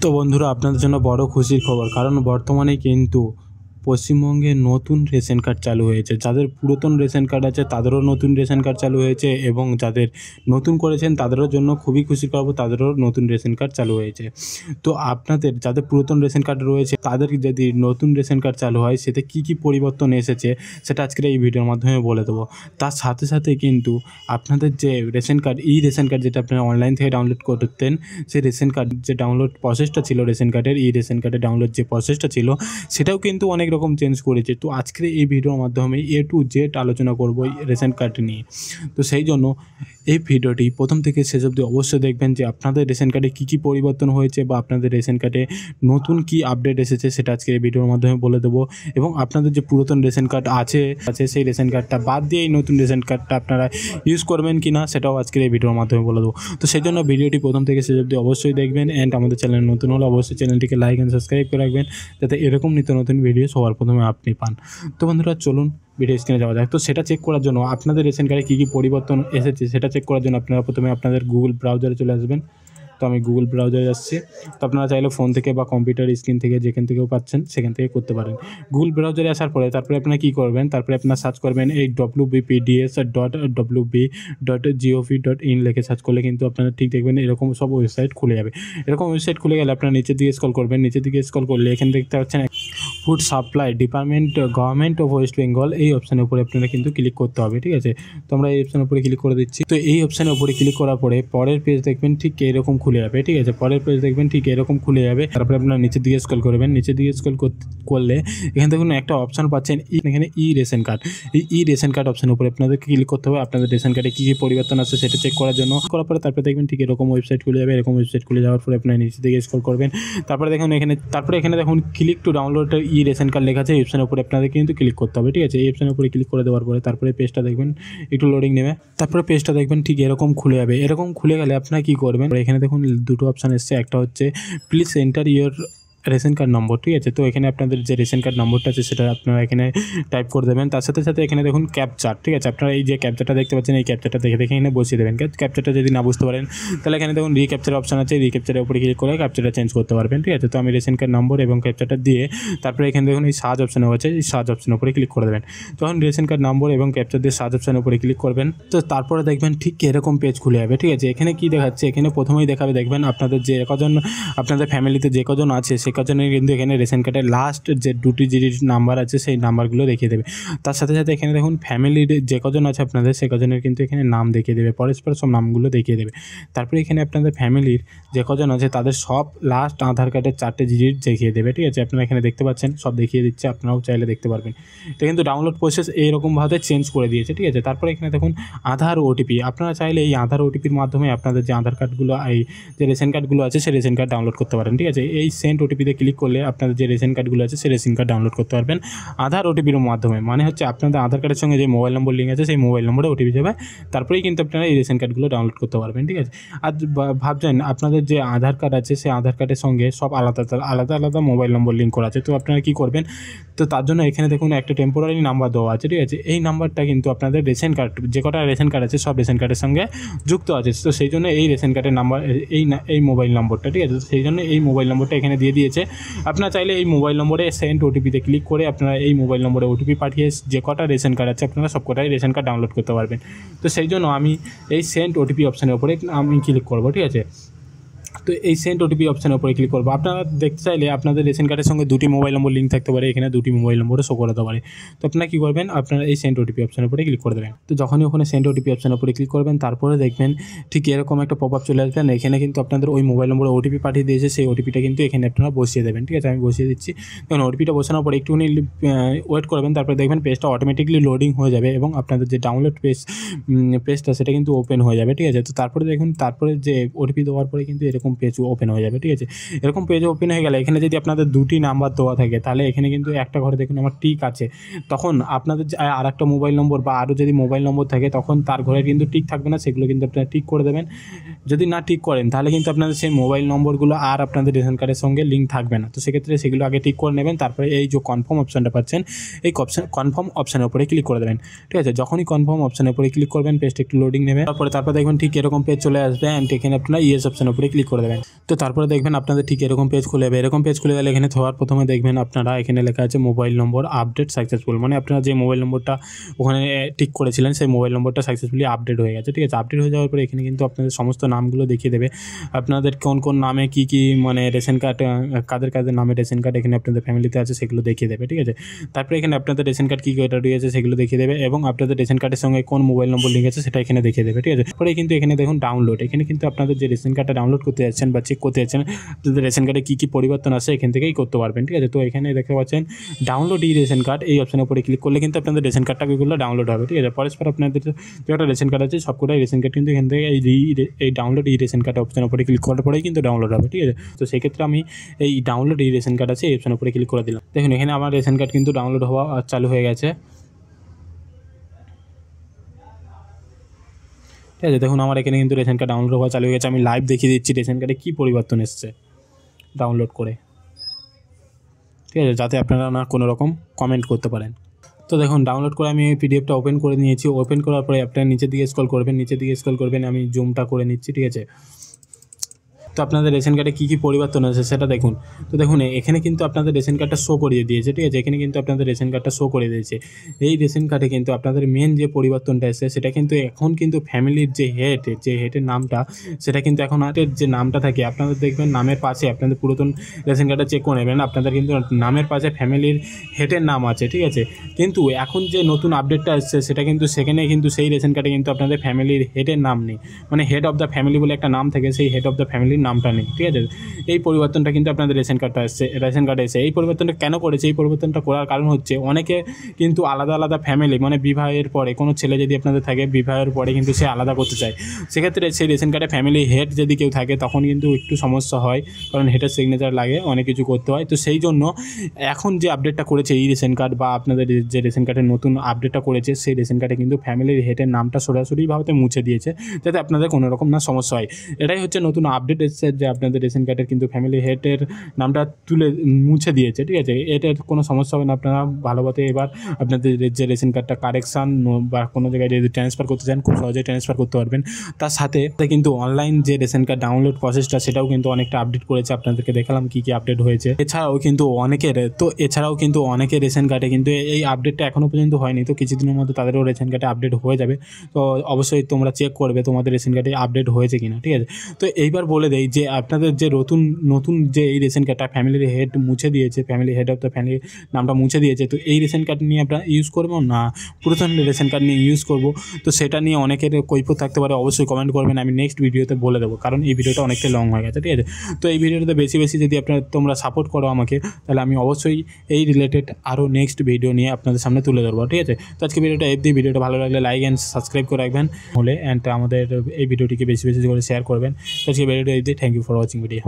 তো বন্ধুরা আপনাদের জন্য বড় খুশির খবর, কারণ বর্তমানে কিন্তু পশ্চিমবঙ্গে নতুন রেশন কার্ড চালু হয়েছে। যাদের পুরাতন রেশন কার্ড আছে তাদেরও নতুন রেশন কার্ড চালু হয়েছে, এবং যাদের নতুন করেছেন তাদেরও জন্য খুবই খুশির খবর, তাদেরও নতুন রেশন কার্ড চালু হয়েছে। তো আপনাদের যাদের পুরাতন রেশন কার্ড রয়েছে তাদের যদি নতুন রেশন কার্ড চালু হয় সেটা কী কী পরিবর্তন এসেছে সেটা আজকের এই ভিডিওর মাধ্যমে বলে দেবো। তার সাথে সাথে কিন্তু আপনাদের যে রেশন কার্ড, রেশন কার্ড যেটা আপনারা অনলাইন থেকে ডাউনলোড করতেন, সেই রেশন কার্ড যে ডাউনলোড প্রসেসটা ছিল, রেশন কার্ডের রেশন কার্ডের ডাউনলোড যে প্রসেসটা ছিল সেটাও কিন্তু অনেক রকম চেঞ্জ করেছে। তো আজকের এই ভিডিওর মাধ্যমে A to Z আলোচনা করব এই রেশন কার্ড নিয়ে। তো সেই জন্য এই ভিডিওটি প্রথম থেকে শেষ অবধি অবশ্যই দেখবেন যে আপনাদের রেশন কার্ডে কী কী পরিবর্তন হয়েছে বা আপনাদের রেশন কার্ডে নতুন কী আপডেট এসেছে সেটা আজকের এই ভিডিওর মাধ্যমে বলে দেবো। এবং আপনাদের যে পুরাতন রেশন কার্ড আছে সেই রেশন কার্ডটা বাদ দিয়ে এই নতুন রেশন কার্ডটা আপনারা ইউজ করবেন কি না সেটাও আজকের এই ভিডিওর মাধ্যমে বলে দেবো। তো সেই জন্য ভিডিওটি প্রথম থেকে শেষ অবধি অবশ্যই দেখবেন। অ্যান্ড আমাদের চ্যানেল নতুন হলে অবশ্যই চ্যানেলটিকে লাইক অ্যান্ড সাবস্ক্রাইব করে রাখবেন, যাতে এরকম নিত্য নতুন ভিডিও সবার প্রথমে আপনি পান। তো বন্ধুরা চলুন ভিডিও স্ক্রিনে যাওয়া যাক। তো সেটা চেক করার জন্য আপনাদের রেশন কার্ডে কী কী পরিবর্তন এসেছে সেটা চেক করার জন্য আপনারা প্রথমে আপনাদের গুগল ব্রাউজারে চলে আসবেন। তো আমি গুগল ব্রাউজারে যাচ্ছি। তো আপনারা চাইলে ফোন থেকে বা কম্পিউটার স্ক্রিন থেকে যেখান থেকেও পাচ্ছেন সেখান থেকে করতে পারেন। গুগল ব্রাউজারে আসার পরে তারপরে আপনারা কী করবেন, তারপরে আপনারা সার্চ করবেন এই wbpds.wb.gov.in লিখে সার্চ করলে কিন্তু আপনারা ঠিক দেখবেন এরকম সব ওয়েবসাইট খুলে যাবে। এরকম ওয়েবসাইট খুলে গেলে আপনারা নিচের দিকে স্ক্রল করবেন। নিচের দিকে স্ক্রল করলে এখানে দেখতে পাচ্ছেন food supply department, government of West Bengal, এই অপশানের উপরে আপনারা কিন্তু ক্লিক করতে হবে। ঠিক আছে, তো আমরা এই অপশানের উপরে ক্লিক করে দিচ্ছি। তো এই অপশানের উপরে ক্লিক করার পরে পরের পেজ দেখবেন ঠিক এরকম খুলে যাবে। ঠিক আছে, পরের পেজ দেখবেন ঠিক এরকম খুলে যাবে। তারপরে আপনারা নিচের দিকে স্ক্রল করবেন। নিচের দিকে স্ক্রল করলে এখানে দেখুন একটা অপশান পাচ্ছেন এখানে রেশন কার্ড। এই রেশন কার্ড অপশানের উপরে আপনাদেরকে ক্লিক করতে হবে। আপনাদের রেশন কার্ডে কী কী পরিবর্তন আছে সেটা চেক করার জন্য। করার পরে তারপরে দেখবেন ঠিক এরকম ওয়েবসাইট খুলে যাবে। এরকম ওয়েবসাইট খুলে যাওয়ার পরে আপনারা নিচের দিকে স্ক্রল করবেন। তারপরে দেখুন এখানে দেখুন click to download ration card লেখা আছে। এই অপশানের উপরে আপনাদের কিন্তু ক্লিক করতে হবে। ঠিক আছে, এই অপশানের উপরে ক্লিক করে দেওয়ার পরে তারপরে পেজটা দেখবেন একটু লোডিং নেবে। তারপরে পেজটা দেখবেন ঠিক এরকম খুলে যাবে। এরকম খুলে গেলে আপনারা কী করবেন, এখানে দেখুন দুটো অপশান এসছে। একটা হচ্ছে please enter your ration card নম্বর। ঠিক আছে, তো এখানে আপনাদের যে রেশন কার্ড নম্বরটা আছে সেটা আপনারা এখানে টাইপ করে দেবেন। তার সাথে সাথে এখানে দেখুন ক্যাপচার। ঠিক আছে, আপনারা এই যে ক্যাপচারটা দেখতে পাচ্ছেন এই ক্যাপচারটা দেখে এখানে বসিয়ে দেবেন। ক্যাপচারটা যদি না বুঝতে পারেন তাহলে এখানে দেখুন রিক্যাপচার অপশান আছে। রিক্যাপচারের উপরে ক্লিক করে ক্যাপচারটা চেঞ্জ করতে পারবেন। ঠিক আছে, তো আমি রেশন কার্ড নম্বর এবং ক্যাপচারটা দিয়ে তারপরে এখানে দেখুন এই সার্চ অপশান আছে, এই সার্চ অপশানের উপরে ক্লিক করে দেবেন। তখন রেশন কার্ড নম্বর এবং ক্যাপচার দিয়ে সার্চ অপশানের উপরে ক্লিক করবেন। তো তারপরে দেখবেন ঠিক এরকম পেজ খুলে যাবে। ঠিক আছে, এখানে কি দেখাচ্ছে, এখানে প্রথমেই দেখাবে দেখবেন আপনাদের যে কজন আপনাদের ফ্যামিলিতে যে কজন আছে সে কজনের কিন্তু এখানে রেশন কার্ডের লাস্ট যে দুটি যে নাম্বার আছে সেই নাম্বারগুলো দেখিয়ে দেবে। তার সাথে সাথে এখানে দেখুন ফ্যামিলির যে কজন আছে আপনাদের সে কজনের কিন্তু এখানে নাম দেখিয়ে দেবে, পরস্পর সব নামগুলো দেখিয়ে দেবে। তারপরে এখানে আপনাদের ফ্যামিলির যে কজন আছে তাদের সব লাস্ট আধার কার্ডের 4টে ডিজিট দেখিয়ে দেবে। ঠিক আছে, আপনারা এখানে দেখতে পাচ্ছেন সব দেখিয়ে দিচ্ছে, আপনারাও চাইলে দেখতে পারবেন। এটা কিন্তু ডাউনলোড প্রসেস এইরকমভাবে চেঞ্জ করে দিয়েছে। ঠিক আছে, তারপরে এখানে দেখুন আধার ওটিপি। আপনারা চাইলে এই আধার ওটিপির মাধ্যমে আপনাদের যে আধার কার্ডগুলো, এই যে রেশন কার্ডগুলো আছে সেই রেশন কার্ড ডাউনলোড করতে পারেন। ঠিক আছে, এই সেন্ড ওটিপিতে ক্লিক করলে আপনাদের যে রেশন কার্ডগুলো আছে সেই রেশন কার্ড ডাউনলোড করতে পারবেন আধার ওটিপির মাধ্যমে। মানে হচ্ছে আপনাদের আধার কার্ডের সঙ্গে যে মোবাইল নম্বর লিঙ্ক আছে সেই মোবাইল নম্বরে ওটিপি যাবে, তারপরেই কিন্তু আপনারা এই রেশন কার্ডগুলো ডাউনলোড করতে পারবেন। ঠিক আছে, আর ভাবছেন আপনাদের যে আধার কার্ড আছে সেই আধার কার্ডের সঙ্গে সব আলাদা মোবাইল নম্বর লিঙ্ক করা আছে। তো আপনারা কী করবেন, তো তার জন্য এখানে দেখুন একটা টেম্পোরারি নাম্বার দেওয়া আছে। ঠিক আছে, এই নাম্বারটা কিন্তু আপনাদের রেশন কার্ড যে কটা রেশন কার্ড আছে সব রেশন কার্ডের সঙ্গে যুক্ত আছে। তো সেই জন্য এই রেশন কার্ডের নাম্বার এই মোবাইল নম্বরটা, ঠিক আছে, সেই জন্য এই মোবাইল নম্বরটা এখানে দিয়ে দিয়েছে। আপনারা চাইলে এই মোবাইল নম্বরে সেন্ড ওটিপিতে ক্লিক করে আপনারা এই মোবাইল নম্বরে ওটিপি পাঠিয়ে যে কটা রেশন কার্ড আছে আপনারা সব কটাই রেশন কার্ড ডাউনলোড করতে পারবেন। তো সেই জন্য আমি এই সেন্ড ওটিপি অপশানের উপরে আমি ক্লিক করবো। ঠিক আছে, তো এই সেন্ড ওটিপি অপশানের উপরে ক্লিক করবো। আপনারা দেখতে চাইলে আপনাদের রেশন কার্ডের সঙ্গে দুটি মোবাইল নম্বর লিঙ্ক থাকতে পারে, এখানে দুটি মোবাইল নম্বরও শো করাতে পারে। তো আপনারা কী করবেন, আপনারা এই সেন্ড ওটিপি অপশানের উপরে ক্লিক করে দেবেন। তো যখনই ওখানে সেন্ড ওটিপি অপশানের উপরে ক্লিক করবেন তারপরে দেখবেন ঠিক এরকম একটা পপ আপ চলে আসবেন। এখানে কিন্তু আপনাদের ওই মোবাইল নম্বরে ওটিপি পাঠিয়ে দিয়েছে, সেই ওটিপিটা কিন্তু এখানে আপনারা বসিয়ে দেবেন। ঠিক আছে, আমি বসিয়ে দিচ্ছি। তখন ওটিপিটা বসানোর পরে একটুখানি ওয়েট করবেন, তারপরে দেখবেন পেজটা অটোমেটিকলি লোডিং হয়ে যাবে এবং আপনাদের যে ডাউনলোড পেজটা সেটা কিন্তু ওপেন হয়ে যাবে। ঠিক আছে, তো তারপরে দেখুন তারপরে যে ওটিপি দেওয়ার পরে কিন্তু এরকম পেজ ওপেন হয়ে যাবে। ঠিক আছে, এরকম পেজ ওপেন হয়ে গেলে এখানে যদি আপনাদের দুটি নাম্বার দেওয়া থাকে তাহলে এখানে কিন্তু একটা ঘরে দেখুন আমার টিক আছে। তখন আপনাদের আর একটা মোবাইল নম্বর বা আরও যদি মোবাইল নম্বর থাকে তখন তার ঘরে কিন্তু টিক থাকবে না, সেগুলো কিন্তু আপনারা টিক করে দেবেন। যদি না ঠিক করেন তাহলে কিন্তু আপনাদের সেই মোবাইল নম্বরগুলো আর আপনাদের রেশন কার্ডের সঙ্গে লিঙ্ক থাকবে না। তো সেক্ষেত্রে সেগুলো আগে ঠিক করে নেবেন। তারপরে এই যে কনফার্ম অপশানটা পাচ্ছেন এই কনফার্ম অপশানের উপরে ক্লিক করে দেবেন। ঠিক আছে, যখনই কনফার্ম অপশানের উপরে ক্লিক করবেন পেজটা একটু লোডিং নেবে। তারপরে দেখবেন ঠিক এরকম পেজ চলে আসবে। অ্যান্ড এখানে আপনারা ইয়েস অপশানের উপরে ক্লিক করে করে দেবেন। তো তারপরে দেখবেন আপনাদের ঠিক এরকম পেজ খুলে যাবে। এরকম পেজ খুলে গেলে এখানে সবার প্রথমে দেখবেন আপনারা এখানে লেখা আছে মোবাইল নম্বর আপডেট সাকসেসফুল, মানে আপনারা যে মোবাইল নম্বরটা ওখানে টিক করেছিলেন সেই মোবাইল নম্বরটা সাকসেসফুলি আপডেট হয়ে গেছে। ঠিক আছে, আপডেট হয়ে যাওয়ার পরে এখানে কিন্তু আপনাদের সমস্ত নামগুলো দেখিয়ে দেবে, আপনাদের কোন কোন নামে কী কী মানে রেশন কার্ড, কাদের কাদের নামে রেশন কার্ড এখানে আপনাদের ফ্যামিলিতে আছে সেগুলো দেখিয়ে দেবে। ঠিক আছে, তারপরে এখানে আপনাদের রেশন কার্ড কী ক্যাটাগরি আছে সেগুলো দেখিয়ে দেবে এবং আপনাদের রেশন কার্ডের সঙ্গে কোন মোবাইল নম্বর লিঙ্ক আছে সেটা এখানে দেখিয়ে দেবে। ঠিক আছে, পরে কিন্তু এখানে দেখুন ডাউনলোড, এখানে কিন্তু আপনাদের যে রেশন কার্ডটা ডাউনলোড করতে যাচ্ছেন বা চেক করতে যাচ্ছেন আপনাদের রেশন কার্ডে কী কী পরিবর্তন আছে এখান থেকেই করতে পারবেন। ঠিক আছে, তো এখানে দেখতে পাচ্ছেন ডাউনলোড ই রেশন কার্ড, এই অপশনের উপরে ক্লিক করলে কিন্তু আপনাদের রেশন কার্ডটা এগুলো ডাউনলোড হবে। ঠিক আছে, পরস্পর আপনাদের যে একটা রেশন কার্ড আছে সবকটাই রেশন কার্ড কিন্তু এখান থেকে এই ডাউনলোড ই রেশন কার্ড অপশনের উপরে ক্লিক করার পরেই কিন্তু ডাউনলোড হবে। ঠিক আছে, তো সেক্ষেত্রে আমি এই ডাউনলোড ই রেশন কার্ড আছে এই অপশনের উপরে ক্লিক করে দিলাম। দেখুন এখানে আমার রেশন কার্ড কিন্তু ডাউনলোড হওয়া চালু হয়ে গেছে। ঠিক আছে, দেখুন আমার এখানে কিন্তু রেশন কার্ড ডাউনলোড হওয়া চালু হয়ে গেছে। আমি লাইভ দেখিয়ে দিচ্ছি রেশন কার্ডে কী পরিবর্তন এসছে ডাউনলোড করে। ঠিক আছে, যাতে আপনারা না কোনো রকম কমেন্ট করতে পারেন। তো দেখুন ডাউনলোড করে আমি পিডিএফটা ওপেন করে নিয়েছি। ওপেন করার পরে আপনারা নিচের দিকে স্ক্রল করবেন, আমি জুমটা করে নিচ্ছি। ঠিক আছে, তো আপনাদের রেশন কার্ডে কী কী পরিবর্তন আছে সেটা দেখুন। তো দেখুন এখানে কিন্তু আপনাদের রেশন কার্ডটা শো করিয়ে দিয়েছে। ঠিক আছে, এখানে কিন্তু আপনাদের রেশন কার্ডটা শো করে দিয়েছে। এই রেশন কার্ডে কিন্তু আপনাদের মেন যে পরিবর্তনটা এসেছে সেটা কিন্তু এখন কিন্তু ফ্যামিলির যে হেডের নামটা সেটা কিন্তু এখন যে নামটা থাকে আপনাদের দেখবেন নামের পাশে, আপনাদের পুরাতন রেশন কার্ডটা চেক করে নেবেন, আপনাদের কিন্তু নামের পাশে ফ্যামিলির হেডের নাম আছে। ঠিক আছে, কিন্তু এখন যে নতুন আপডেটটা এসেছে সেটা কিন্তু সেখানে কিন্তু সেই রেশন কার্ডে কিন্তু আপনাদের ফ্যামিলির হেডের নাম নেই, মানে হেড অফ দ্য ফ্যামিলি বলে একটা নাম থাকে, সেই হেড অফ দ্য ফ্যামিলির নামটা নেই। ঠিক আছে, এই পরিবর্তনটা কিন্তু আপনাদের রেশন কার্ডে এসে এই পরিবর্তনটা কেন করেছে, এই পরিবর্তনটা করার কারণ হচ্ছে অনেকে কিন্তু আলাদা আলাদা ফ্যামিলি, মানে বিবাহের পরে কোনো ছেলে যদি আপনাদের থাকে বিবাহের পরে কিন্তু সে আলাদা করতে চায়, সেক্ষেত্রে সেই রেশন কার্ডে ফ্যামিলি হেড যদি কেউ থাকে তখন কিন্তু একটু সমস্যা হয়, কারণ হেডের সিগনেচার লাগে, অনেক কিছু করতে হয়। তো সেই জন্য এখন যে আপডেটটা করেছে এই রেশন কার্ড বা আপনাদের যে রেশন কার্ডের নতুন আপডেটটা করেছে সেই রেশন কার্ডে কিন্তু ফ্যামিলির হেডের নামটা সরাসরিভাবে মুছে দিয়েছে, যাতে আপনাদের কোনো রকম না সমস্যা হয়। এটাই হচ্ছে নতুন আপডেট এসেছে যে আপনাদের রেশন কার্ডের কিন্তু ফ্যামিলি হেডের নামটা মুছে দিয়েছে। ঠিক আছে, এটার কোনো সমস্যা হবে না, আপনারা ভালোভাবে এবার আপনাদের যে রেশন কার্ডটা কারেকশান বা কোনো জায়গায় যদি ট্রান্সফার করতে চান খুব সহজেই ট্রান্সফার করতে পারবেন। তার সাথে কিন্তু অনলাইন যে রেশন কার্ড ডাউনলোড প্রসেসটা সেটাও কিন্তু অনেকটা আপডেট করেছে, আপনাদেরকে দেখালাম কী কী আপডেট হয়েছে। এছাড়াও কিন্তু অনেকের রেশন কার্ডে কিন্তু এই আপডেটটা এখনও পর্যন্ত হয়নি, তো কিছুদিনের মধ্যে তাদেরও রেশন কার্ডে আপডেট হয়ে যাবে। তো অবশ্যই তোমরা চেক করবে তোমাদের রেশন কার্ডে আপডেট হয়েছে কিনা। ঠিক আছে, তো এইবার বলে দেই যে আপনাদের যে নতুন যে এই রেশন কার্ডটা ফ্যামিলির হেড মুছে দিয়েছে, family head of the family নামটা মুছে দিয়েছে, তো এই রেশন কার্ড নিয়ে আপনারা ইউজ করবো না পুরাতন রেশন কার্ড নিয়ে ইউজ করব, তো সেটা নিয়ে অনেকের কৈফিয়ত থাকতে পারে, অবশ্যই কমেন্ট করবেন, আমি নেক্সট ভিডিওতে বলে দেবো, কারণ এই ভিডিওটা অনেকটা লং হয়ে গেছে। ঠিক আছে, তো এই ভিডিওটাতে বেশি যদি তোমরা সাপোর্ট করো আমাকে, তাহলে আমি অবশ্যই এই রিলেটেড আরও নেক্সট ভিডিও নিয়ে আপনাদের সামনে তুলে ধরবো। ঠিক আছে, তো আজকে ভিডিওটা ভালো লাগলে লাইক অ্যান্ড সাবস্ক্রাইব করে রাখবেন হলে, অ্যান্ড আমাদের এই ভিডিওটিকে বেশি করে শেয়ার করবেন। তো আজকে ভিডিওটা thank you for watching video.